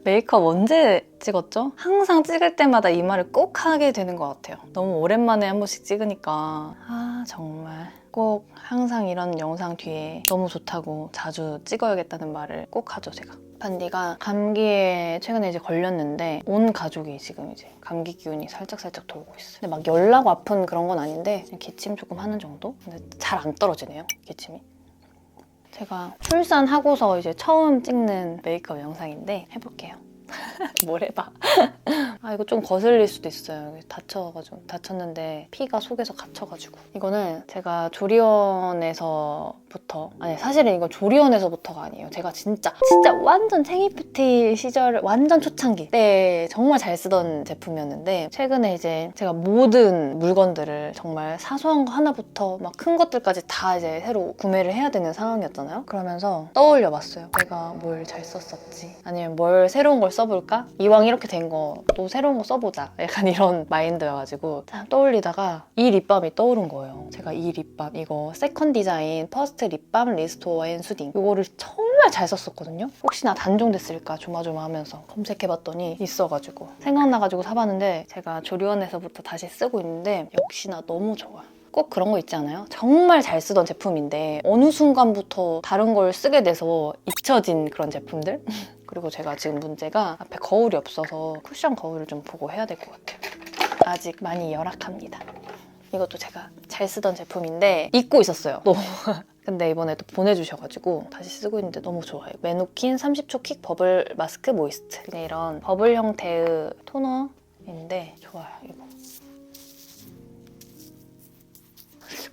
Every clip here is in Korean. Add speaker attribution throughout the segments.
Speaker 1: 메이크업 언제 찍었죠? 항상 찍을 때마다 이 말을 꼭 하게 되는 것 같아요. 너무 오랜만에 한 번씩 찍으니까 정말 꼭 항상 이런 영상 뒤에 너무 좋다고 자주 찍어야겠다는 말을 꼭 하죠, 제가. 반디가 감기에 최근에 이제 걸렸는데 온 가족이 지금 이제 감기 기운이 살짝살짝 돌고 있어요. 근데 막 열나고 아픈 그런 건 아닌데 그냥 기침 조금 하는 정도? 근데 잘 안 떨어지네요, 기침이. 제가 출산하고서 이제 처음 찍는 메이크업 영상인데 해볼게요. 뭘 해봐. 이거 좀 거슬릴 수도 있어요. 다쳤는데 피가 속에서 갇혀가지고. 이거는 제가 조리원에서부터, 아니 사실은 이건 조리원에서부터가 아니에요. 제가 진짜 완전 생이뷰티 시절 완전 초창기 때 정말 잘 쓰던 제품이었는데 최근에 이제 제가 모든 물건들을 정말 사소한 거 하나부터 막 큰 것들까지 다 이제 새로 구매를 해야 되는 상황이었잖아요. 그러면서 떠올려 봤어요. 내가 뭘 잘 썼었지, 아니면 뭘 새로운 걸 써볼까? 이왕 이렇게 된 거 또 새로운 거 써보자, 약간 이런 마인드여가지고 떠올리다가 이 립밤이 떠오른 거예요. 제가 이 립밤, 이거 세컨 디자인 퍼스트 립밤 리스토어 앤 수딩, 이거를 정말 잘 썼었거든요. 혹시나 단종됐을까 조마조마하면서 검색해봤더니 있어가지고 생각나가지고 사봤는데 제가 조리원에서부터 다시 쓰고 있는데 역시나 너무 좋아요. 꼭 그런 거 있지 않아요? 정말 잘 쓰던 제품인데 어느 순간부터 다른 걸 쓰게 돼서 잊혀진 그런 제품들? 그리고 제가 지금 문제가 앞에 거울이 없어서 쿠션 거울을 좀 보고 해야 될 것 같아요. 아직 많이 열악합니다. 이것도 제가 잘 쓰던 제품인데 잊고 있었어요, 또. 근데 이번에 또 보내주셔가지고 다시 쓰고 있는데 너무 좋아요. 메노킨 30초 킥 버블 마스크 모이스트. 그냥 이런 버블 형태의 토너인데 좋아요, 이거.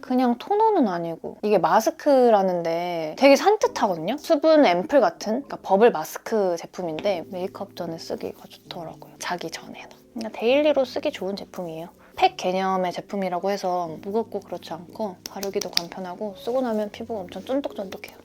Speaker 1: 그냥 토너는 아니고 이게 마스크라는데 되게 산뜻하거든요? 수분 앰플 같은, 그러니까 버블 마스크 제품인데 메이크업 전에 쓰기가 좋더라고요. 자기 전에는. 그냥 데일리로 쓰기 좋은 제품이에요. 팩 개념의 제품이라고 해서 무겁고 그렇지 않고 바르기도 간편하고 쓰고 나면 피부가 엄청 쫀득쫀득해요.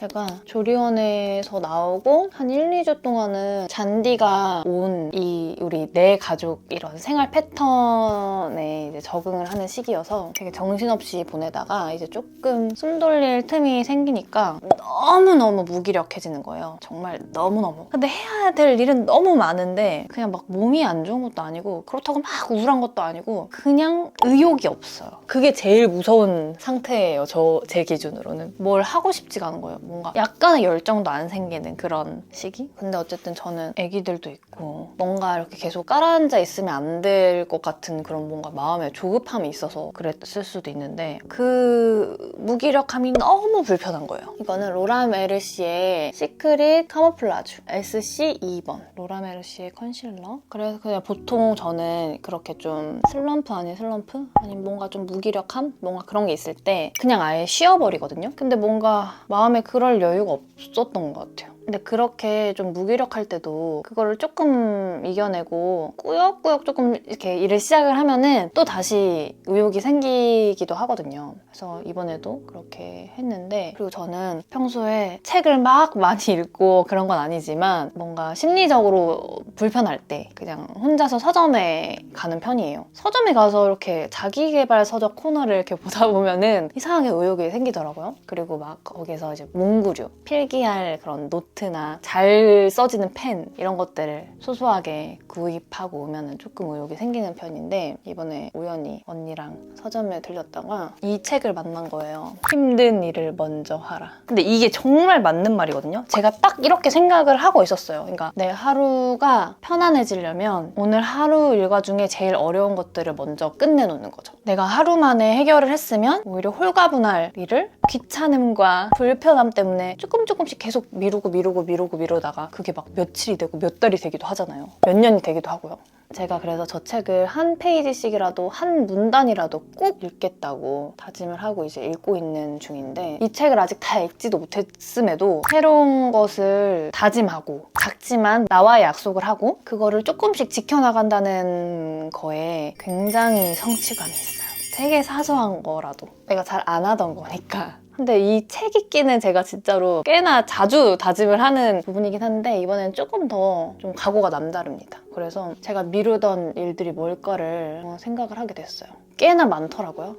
Speaker 1: 제가 조리원에서 나오고 한 1, 2주 동안은 잔디가 온 이 우리 내 가족 이런 생활 패턴에 이제 적응을 하는 시기여서 되게 정신없이 보내다가 이제 조금 숨 돌릴 틈이 생기니까 너무너무 무기력해지는 거예요. 정말 너무너무. 근데 해야 될 일은 너무 많은데 그냥 막 몸이 안 좋은 것도 아니고 그렇다고 막 우울한 것도 아니고 그냥 의욕이 없어요. 그게 제일 무서운 상태예요, 제 기준으로는. 뭘 하고 싶지가 않은 거예요. 뭔가 약간의 열정도 안 생기는 그런 시기? 근데 어쨌든 저는 애기들도 있고 뭔가 이렇게 계속 깔아앉아 있으면 안 될 것 같은 그런 뭔가 마음에 조급함이 있어서 그랬을 수도 있는데 그 무기력함이 너무 불편한 거예요. 이거는 로라 메르시의 시크릿 카모플라주 SC 2번 로라 메르시의 컨실러. 그래서 그냥 보통 저는 그렇게 좀 슬럼프 아닌 슬럼프? 아니면 뭔가 좀 무기력함? 뭔가 그런 게 있을 때 그냥 아예 쉬어버리거든요. 근데 뭔가 마음에 그럴 여유가 없었던 것 같아요. 근데 그렇게 좀 무기력할 때도 그거를 조금 이겨내고 꾸역꾸역 조금 이렇게 일을 시작을 하면은 또 다시 의욕이 생기기도 하거든요. 그래서 이번에도 그렇게 했는데, 그리고 저는 평소에 책을 막 많이 읽고 그런 건 아니지만 뭔가 심리적으로 불편할 때 그냥 혼자서 서점에 가는 편이에요. 서점에 가서 이렇게 자기계발 서적 코너를 이렇게 보다 보면은 이상하게 의욕이 생기더라고요. 그리고 막 거기서 이제 문구류, 필기할 그런 노트나 잘 써지는 펜 이런 것들을 소소하게 구입하고 오면은 조금 의욕이 생기는 편인데, 이번에 우연히 언니랑 서점에 들렸다가 이 책을 만난 거예요. 힘든 일을 먼저 하라. 근데 이게 정말 맞는 말이거든요. 제가 딱 이렇게 생각을 하고 있었어요. 그러니까 내 하루가 편안해지려면 오늘 하루 일과 중에 제일 어려운 것들을 먼저 끝내놓는 거죠. 내가 하루 만에 해결을 했으면 오히려 홀가분할 일을 귀찮음과 불편함 때문에 조금씩 계속 미루다가 그게 막 며칠이 되고 몇 달이 되기도 하잖아요. 몇 년이 되기도 하고요. 제가 그래서 저 책을 한 페이지씩이라도, 한 문단이라도 꼭 읽겠다고 다짐을 하고 이제 읽고 있는 중인데, 이 책을 아직 다 읽지도 못했음에도 새로운 것을 다짐하고 작지만 나와의 약속을 하고 그거를 조금씩 지켜나간다는 거에 굉장히 성취감이 있어요. 되게 사소한 거라도 내가 잘 안 하던 거니까 근데 이 책 읽기는 제가 진짜로 꽤나 자주 다짐을 하는 부분이긴 한데 이번에는 조금 더 좀 각오가 남다릅니다. 그래서 제가 미루던 일들이 뭘까를 생각을 하게 됐어요. 꽤나 많더라고요.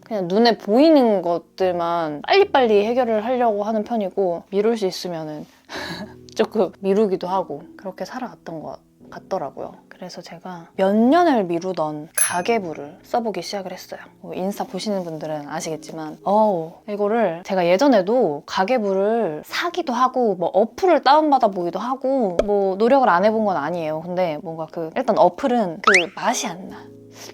Speaker 1: 그냥 눈에 보이는 것들만 빨리빨리 해결을 하려고 하는 편이고 미룰 수 있으면은 조금 미루기도 하고 그렇게 살아왔던 것 같더라고요. 그래서 제가 몇 년을 미루던 가계부를 써보기 시작을 했어요. 인스타 보시는 분들은 아시겠지만 이거를 제가 예전에도 가계부를 사기도 하고 뭐 어플을 다운받아 보기도 하고 뭐 노력을 안 해본 건 아니에요. 근데 뭔가 일단 어플은 맛이 안 나.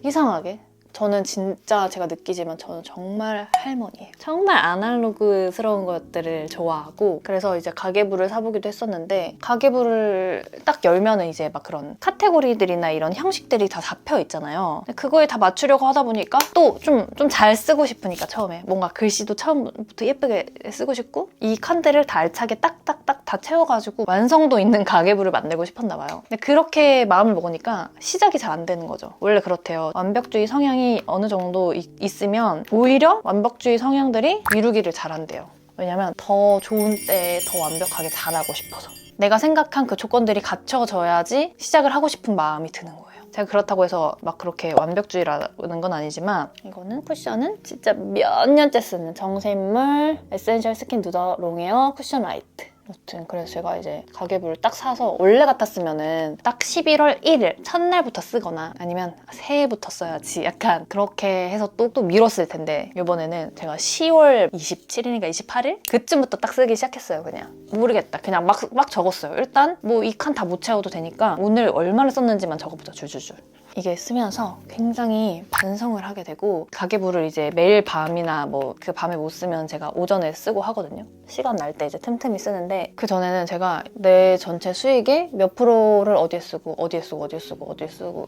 Speaker 1: 이상하게. 저는 진짜 제가 느끼지만 저는 정말 할머니예요. 정말 아날로그스러운 것들을 좋아하고 그래서 이제 가계부를 사보기도 했었는데 가계부를 딱 열면은 이제 막 그런 카테고리들이나 이런 형식들이 다 잡혀 있잖아요. 그거에 다 맞추려고 하다 보니까 또 좀 잘 쓰고 싶으니까 처음에 뭔가 글씨도 처음부터 예쁘게 쓰고 싶고 이 칸들을 다 알차게 딱딱딱 다 채워가지고 완성도 있는 가계부를 만들고 싶었나 봐요. 근데 그렇게 마음을 먹으니까 시작이 잘 안 되는 거죠. 원래 그렇대요. 완벽주의 성향이 어느 정도 있으면 오히려 완벽주의 성향들이 미루기를 잘한대요. 왜냐면 더 좋은 때에 더 완벽하게 잘하고 싶어서. 내가 생각한 그 조건들이 갖춰져야지 시작을 하고 싶은 마음이 드는 거예요. 제가 그렇다고 해서 막 그렇게 완벽주의라는 건 아니지만 이거는 쿠션은 진짜 몇 년째 쓰는 정샘물 에센셜 스킨 누더 롱웨어 쿠션 라이트. 아무튼 그래서 제가 이제 가계부를 딱 사서 원래 같았으면은 딱 11월 1일 첫날부터 쓰거나 아니면 새해부터 써야지 약간 그렇게 해서 또 미뤘을 텐데 이번에는 제가 10월 27일인가 28일? 그쯤부터 딱 쓰기 시작했어요. 그냥 모르겠다. 그냥 막 적었어요. 일단 뭐 이 칸 다 못 채워도 되니까 오늘 얼마를 썼는지만 적어보자. 줄줄줄. 이게 쓰면서 굉장히 반성을 하게 되고 가계부를 이제 매일 밤이나 뭐 그 밤에 못 쓰면 제가 오전에 쓰고 하거든요. 시간 날 때 이제 틈틈이 쓰는데 그 전에는 제가 내 전체 수익의 몇 프로를 어디에 쓰고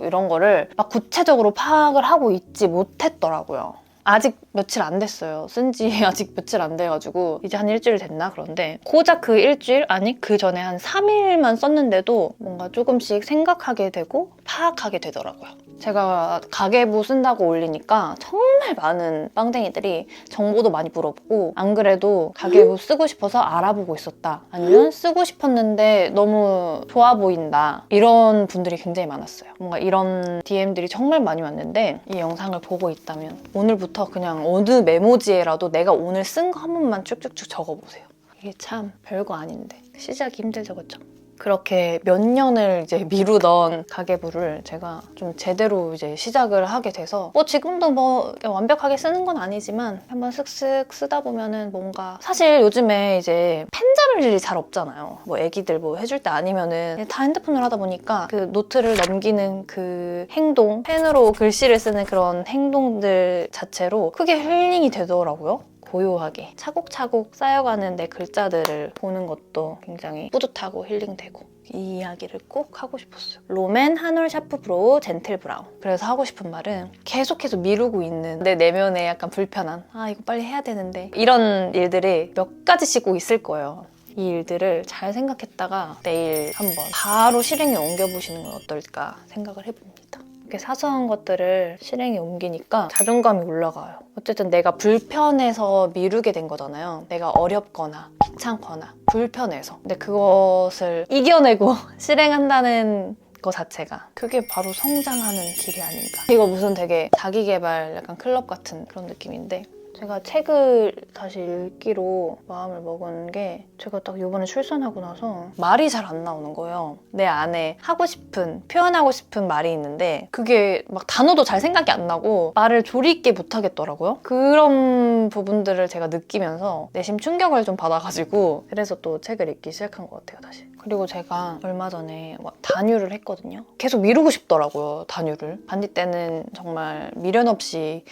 Speaker 1: 이런 거를 막 구체적으로 파악을 하고 있지 못했더라고요. 아직 며칠 안 됐어요. 쓴 지 아직 며칠 안 돼가지고 이제 한 일주일 됐나? 그런데 고작 그 일주일? 아니 그 전에 한 3일만 썼는데도 뭔가 조금씩 생각하게 되고 파악하게 되더라고요. 제가 가계부 쓴다고 올리니까 정말 많은 빵댕이들이 정보도 많이 물어보고 안 그래도 가계부 쓰고 싶어서 알아보고 있었다. 아니면 쓰고 싶었는데 너무 좋아 보인다. 이런 분들이 굉장히 많았어요. 뭔가 이런 DM들이 정말 많이 왔는데 이 영상을 보고 있다면 오늘부터 그냥 어느 메모지에라도 내가 오늘 쓴 거 한 번만 쭉쭉쭉 적어보세요. 이게 참 별거 아닌데 시작이 힘들죠, 그렇죠? 그렇게 몇 년을 이제 미루던 가계부를 제가 좀 제대로 이제 시작을 하게 돼서 뭐 지금도 뭐 완벽하게 쓰는 건 아니지만 한번 슥슥 쓰다 보면은 뭔가 사실 요즘에 이제 펜 잡을 일이 잘 없잖아요. 뭐 애기들 뭐 해줄 때 아니면은 다 핸드폰으로 하다 보니까 그 노트를 넘기는 그 행동, 펜으로 글씨를 쓰는 그런 행동들 자체로 크게 힐링이 되더라고요. 고요하게 차곡차곡 쌓여가는 내 글자들을 보는 것도 굉장히 뿌듯하고 힐링되고 이 이야기를 꼭 하고 싶었어요. 롬앤 한올 샤프 브로우 젠틀 브라운. 그래서 하고 싶은 말은 계속해서 미루고 있는 내 내면에 약간 불편한 이거 빨리 해야 되는데 이런 일들이 몇 가지씩 꼭 있을 거예요. 이 일들을 잘 생각했다가 내일 한번 바로 실행에 옮겨보시는 건 어떨까 생각을 해봅니다. 이렇게 사소한 것들을 실행에 옮기니까 자존감이 올라가요. 어쨌든 내가 불편해서 미루게 된 거잖아요. 내가 어렵거나 귀찮거나 불편해서. 근데 그것을 이겨내고 실행한다는 거 자체가 그게 바로 성장하는 길이 아닌가. 이거 무슨 되게 자기계발 약간 클럽 같은 그런 느낌인데 제가 책을 다시 읽기로 마음을 먹은 게 제가 딱 이번에 출산하고 나서 말이 잘 안 나오는 거예요. 내 안에 하고 싶은, 표현하고 싶은 말이 있는데 그게 막 단어도 잘 생각이 안 나고 말을 조리 있게 못 하겠더라고요. 그런 부분들을 제가 느끼면서 내심 충격을 좀 받아가지고 그래서 또 책을 읽기 시작한 것 같아요, 다시. 그리고 제가 얼마 전에 단유를 했거든요. 계속 미루고 싶더라고요, 단유를. 반디 때는 정말 미련 없이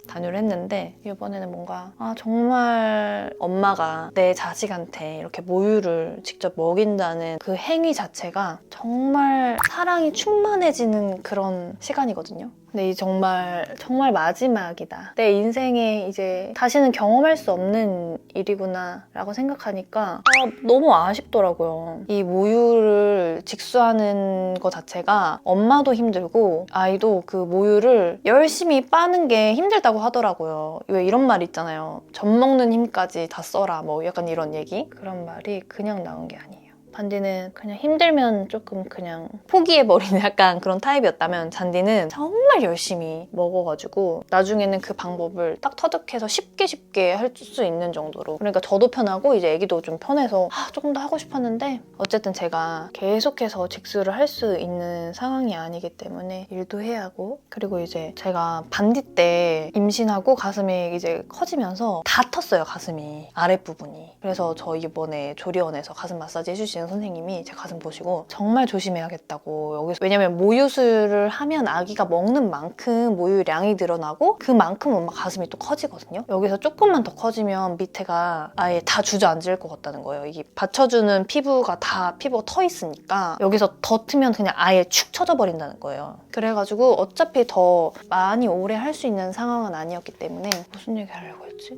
Speaker 1: 단유를 했는데 이번에는 뭔가 정말 엄마가 내 자식한테 이렇게 모유를 직접 먹인다는 그 행위 자체가 정말 사랑이 충만해지는 그런 시간이거든요. 근데 이 정말 마지막이다. 내 인생에 이제 다시는 경험할 수 없는 일이구나 라고 생각하니까 너무 아쉽더라고요. 이 모유를 직수하는 것 자체가 엄마도 힘들고 아이도 그 모유를 열심히 빠는 게 힘들다고 하더라고요. 왜 이런 말 있잖아요. 젖 먹는 힘까지 다 써라 뭐 약간 이런 얘기? 그런 말이 그냥 나온 게 아니에요. 반디는 그냥 힘들면 조금 그냥 포기해버리는 약간 그런 타입이었다면 잔디는 정말 열심히 먹어가지고 나중에는 그 방법을 딱 터득해서 쉽게 할 수 있는 정도로 그러니까 저도 편하고 이제 애기도 좀 편해서 조금 더 하고 싶었는데 어쨌든 제가 계속해서 직수를 할 수 있는 상황이 아니기 때문에 일도 해야 하고 그리고 이제 제가 반디 때 임신하고 가슴이 이제 커지면서 다 텄어요 가슴이 아랫부분이. 그래서 저 이번에 조리원에서 가슴 마사지 해주신 선생님이 제 가슴 보시고 정말 조심해야겠다고 여기서 왜냐면 모유수를 하면 아기가 먹는 만큼 모유량이 늘어나고 그만큼 엄마 가슴이 또 커지거든요. 여기서 조금만 더 커지면 밑에가 아예 다 주저앉을 것 같다는 거예요. 이게 받쳐주는 피부가 터 있으니까 여기서 더 트면 그냥 아예 축 처져 버린다는 거예요. 그래가지고 어차피 더 많이 오래 할 수 있는 상황은 아니었기 때문에 무슨 얘기 하려고 했지?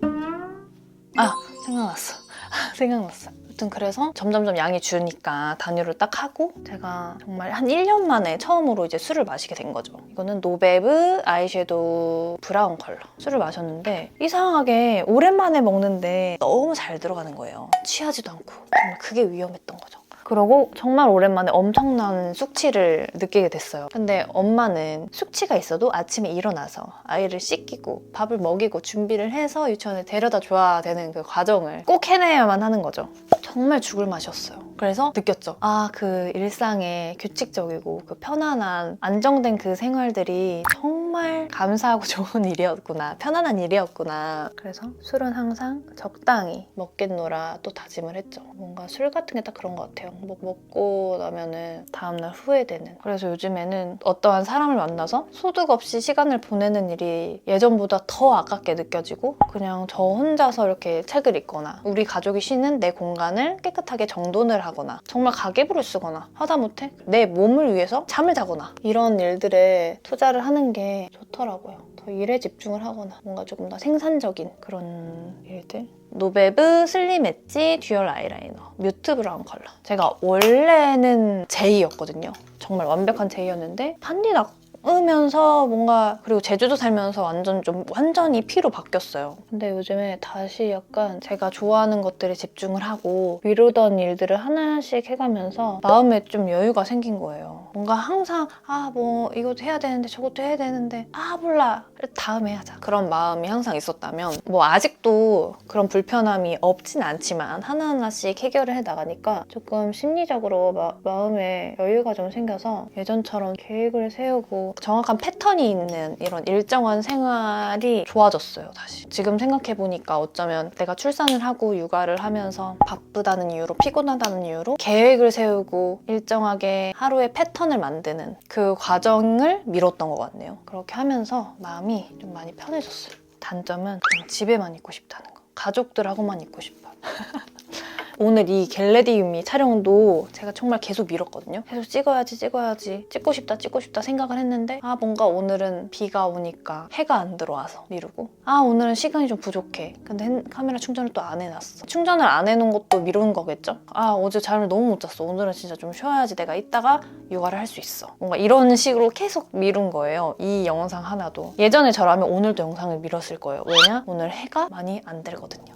Speaker 1: 생각났어. 아무튼 그래서 점점점 양이 주니까 단유를 딱 하고 제가 정말 한 1년 만에 처음으로 이제 술을 마시게 된 거죠. 이거는 노베브 아이섀도우 브라운 컬러 술을 마셨는데 이상하게 오랜만에 먹는데 너무 잘 들어가는 거예요. 취하지도 않고 정말 그게 위험했던 거죠. 그러고 정말 오랜만에 엄청난 숙취를 느끼게 됐어요. 근데 엄마는 숙취가 있어도 아침에 일어나서 아이를 씻기고 밥을 먹이고 준비를 해서 유치원에 데려다 줘야 되는 그 과정을 꼭 해내야만 하는 거죠. 정말 죽을 맛이었어요. 그래서 느꼈죠. 그 일상의 규칙적이고 그 편안한 안정된 그 생활들이 정말 감사하고 좋은 일이었구나. 편안한 일이었구나. 그래서 술은 항상 적당히 먹겠노라 또 다짐을 했죠. 뭔가 술 같은 게 딱 그런 것 같아요. 먹고 나면은 다음날 후회되는. 그래서 요즘에는 어떠한 사람을 만나서 소득 없이 시간을 보내는 일이 예전보다 더 아깝게 느껴지고 그냥 저 혼자서 이렇게 책을 읽거나 우리 가족이 쉬는 내 공간을 깨끗하게 정돈을 하거나 정말 가계부를 쓰거나 하다못해 내 몸을 위해서 잠을 자거나 이런 일들에 투자를 하는 게 좋더라고요. 더 일에 집중을 하거나 뭔가 조금 더 생산적인 그런 일들. 노베브 슬림 엣지 듀얼 아이라이너 뮤트 브라운 컬러. 제가 원래는 제이였거든요. 정말 완벽한 제이였는데 반디 닦으면서 뭔가 그리고 제주도 살면서 완전히 P로 바뀌었어요. 근데 요즘에 다시 약간 제가 좋아하는 것들에 집중을 하고 미루던 일들을 하나씩 해가면서 마음에 좀 여유가 생긴 거예요. 뭔가 항상 뭐 이것도 해야 되는데 저것도 해야 되는데 몰라 다음에 하자 그런 마음이 항상 있었다면 뭐 아직도 그런 불편함이 없진 않지만 하나하나씩 해결을 해 나가니까 조금 심리적으로 마음에 여유가 좀 생겨서 예전처럼 계획을 세우고 정확한 패턴이 있는 이런 일정한 생활이 좋아졌어요. 다시 지금 생각해보니까 어쩌면 내가 출산을 하고 육아를 하면서 바쁘다는 이유로 피곤하다는 이유로 계획을 세우고 일정하게 하루의 패턴을 만드는 그 과정을 미뤘던 것 같네요. 그렇게 하면서 마음이 좀 많이 편해졌어요. 단점은 그냥 집에만 있고 싶다는 거. 가족들하고만 있고 싶어. 오늘 이 겟레디유미 촬영도 제가 정말 계속 미뤘거든요. 계속 찍어야지 찍고 싶다 생각을 했는데 뭔가 오늘은 비가 오니까 해가 안 들어와서 미루고 오늘은 시간이 좀 부족해. 근데 카메라 충전을 또 안 해놨어. 충전을 안 해놓은 것도 미루는 거겠죠? 어제 잠을 너무 못 잤어. 오늘은 진짜 좀 쉬어야지 내가 이따가 육아를 할 수 있어. 뭔가 이런 식으로 계속 미룬 거예요. 이 영상 하나도. 예전에 저라면 오늘도 영상을 미뤘을 거예요. 왜냐? 오늘 해가 많이 안 들거든요.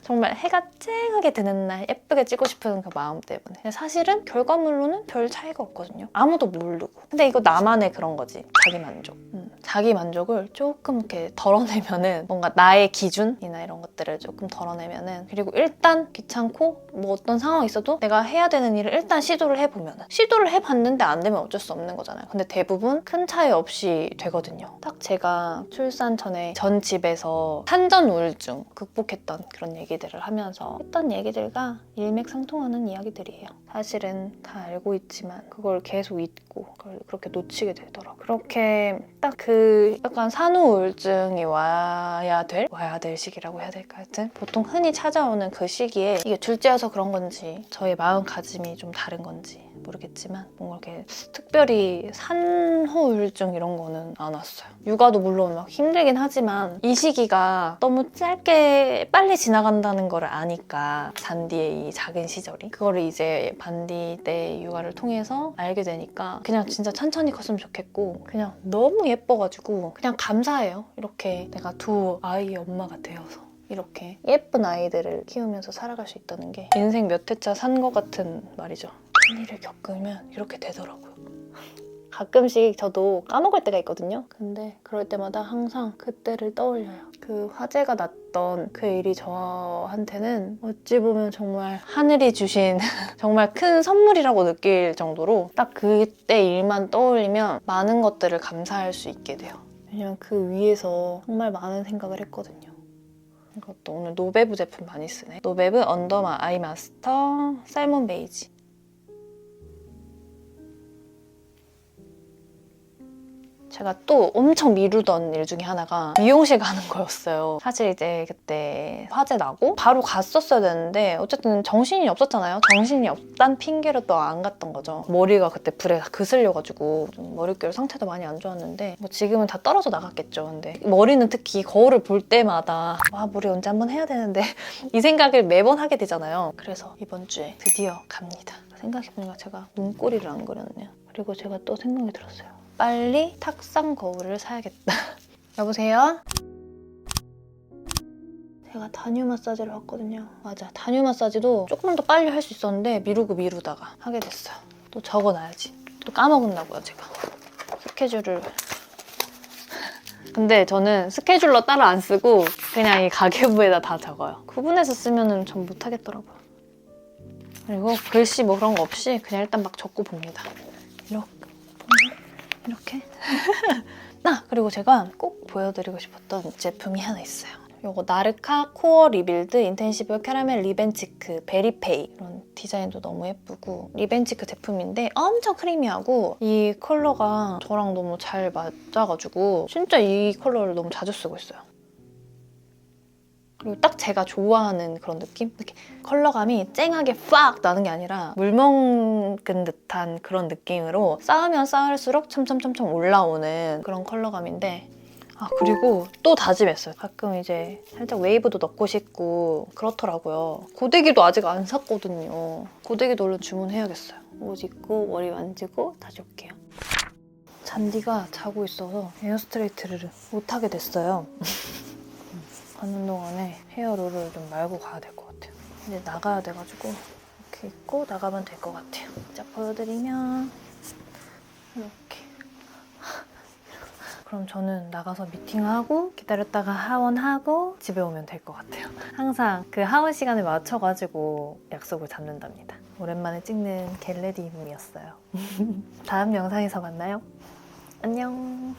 Speaker 1: 정말 해가 쨍하게 드는 날 예쁘게 찍고 싶은 그 마음 때문에. 근데 사실은 결과물로는 별 차이가 없거든요. 아무도 모르고. 근데 이거 나만의 그런 거지. 자기 만족. 자기 만족을 조금 이렇게 덜어내면은 뭔가 나의 기준이나 이런 것들을 조금 덜어내면은 그리고 일단 귀찮고 뭐 어떤 상황이 있어도 내가 해야 되는 일을 일단 시도를 해보면은 시도를 해봤는데 안 되면 어쩔 수 없는 거잖아요. 근데 대부분 큰 차이 없이 되거든요. 딱 제가 출산 전에 전 집에서 산전 우울증 극복했던 그런 얘기 얘기들을 하면서 했던 얘기들과 일맥상통하는 이야기들이에요. 사실은 다 알고 있지만 그걸 계속 잊고 그걸 그렇게 놓치게 되더라고요. 그렇게 딱 그 약간 산후 우울증이 와야 될 시기라고 해야 될까? 하여튼 보통 흔히 찾아오는 그 시기에 이게 둘째여서 그런 건지 저의 마음가짐이 좀 다른 건지 모르겠지만 뭔가 이렇게 특별히 산후우울증 이런 거는 안 왔어요. 육아도 물론 막 힘들긴 하지만 이 시기가 너무 짧게 빨리 지나간다는 걸 아니까 잔디의 이 작은 시절이 그거를 이제 반디 때 육아를 통해서 알게 되니까 그냥 진짜 천천히 컸으면 좋겠고 그냥 너무 예뻐가지고 그냥 감사해요. 이렇게 내가 두 아이의 엄마가 되어서 이렇게 예쁜 아이들을 키우면서 살아갈 수 있다는 게 인생 몇 회차 산 것 같은 말이죠. 큰일을 겪으면 이렇게 되더라고요. 가끔씩 저도 까먹을 때가 있거든요. 근데 그럴 때마다 항상 그때를 떠올려요. 그 화재가 났던 그 일이 저한테는 어찌 보면 정말 하늘이 주신 정말 큰 선물이라고 느낄 정도로 딱 그때 일만 떠올리면 많은 것들을 감사할 수 있게 돼요. 왜냐면 그 위에서 정말 많은 생각을 했거든요. 이것도 오늘 노베브 제품 많이 쓰네. 노베브 언더 아이 마스터 살몬 베이지. 제가 또 엄청 미루던 일 중에 하나가 미용실 가는 거였어요. 사실 이제 그때 화재 나고 바로 갔었어야 되는데 어쨌든 정신이 없었잖아요. 정신이 없단 핑계로 또 안 갔던 거죠. 머리가 그때 불에 그슬려가지고 좀 머릿결 상태도 많이 안 좋았는데 뭐 지금은 다 떨어져 나갔겠죠. 근데 머리는 특히 거울을 볼 때마다 와 머리 언제 한번 해야 되는데 이 생각을 매번 하게 되잖아요. 그래서 이번 주에 드디어 갑니다. 생각해보니까 제가 눈꼬리를 안 그렸네요. 그리고 제가 또 생각이 들었어요. 빨리 탁상 거울을 사야겠다. 여보세요? 제가 다뉴 마사지를 왔거든요. 맞아, 다뉴 마사지도 조금 더 빨리 할 수 있었는데 미루다가 하게 됐어요. 또 적어놔야지. 또 까먹는다고요, 제가. 스케줄을. 근데 저는 스케줄러 따로 안 쓰고 그냥 이 가계부에다 다 적어요. 구분해서 쓰면은 전 못하겠더라고요. 그리고 글씨 뭐 그런 거 없이 그냥 일단 막 적고 봅니다. 이렇게. 그리고 제가 꼭 보여드리고 싶었던 제품이 하나 있어요. 이거 나르카 코어 리빌드 인텐시브 캐러멜 리벤치크 베리페이. 이런 디자인도 너무 예쁘고 리벤치크 제품인데 엄청 크리미하고 이 컬러가 저랑 너무 잘 맞아가지고 진짜 이 컬러를 너무 자주 쓰고 있어요. 그리고 딱 제가 좋아하는 그런 느낌? 이렇게 컬러감이 쨍하게 팍 나는 게 아니라 물먹은 듯한 그런 느낌으로 쌓으면 쌓을수록 첨첨첨첨 올라오는 그런 컬러감인데 그리고 또 다짐했어요. 가끔 이제 살짝 웨이브도 넣고 싶고 그렇더라고요. 고데기도 아직 안 샀거든요. 고데기도 얼른 주문해야겠어요. 옷 입고 머리 만지고 다시 올게요. 잔디가 자고 있어서 헤어 스트레이트를 못하게 됐어요. 가는 동안에 헤어롤을 좀 말고 가야 될 것 같아요. 이제 나가야 돼가지고 이렇게 입고 나가면 될 것 같아요. 자, 보여드리면 이렇게. 그럼 저는 나가서 미팅하고 기다렸다가 하원하고 집에 오면 될 것 같아요. 항상 그 하원 시간에 맞춰가지고 약속을 잡는답니다. 오랜만에 찍는 겟레디룸이었어요. 다음 영상에서 만나요. 안녕.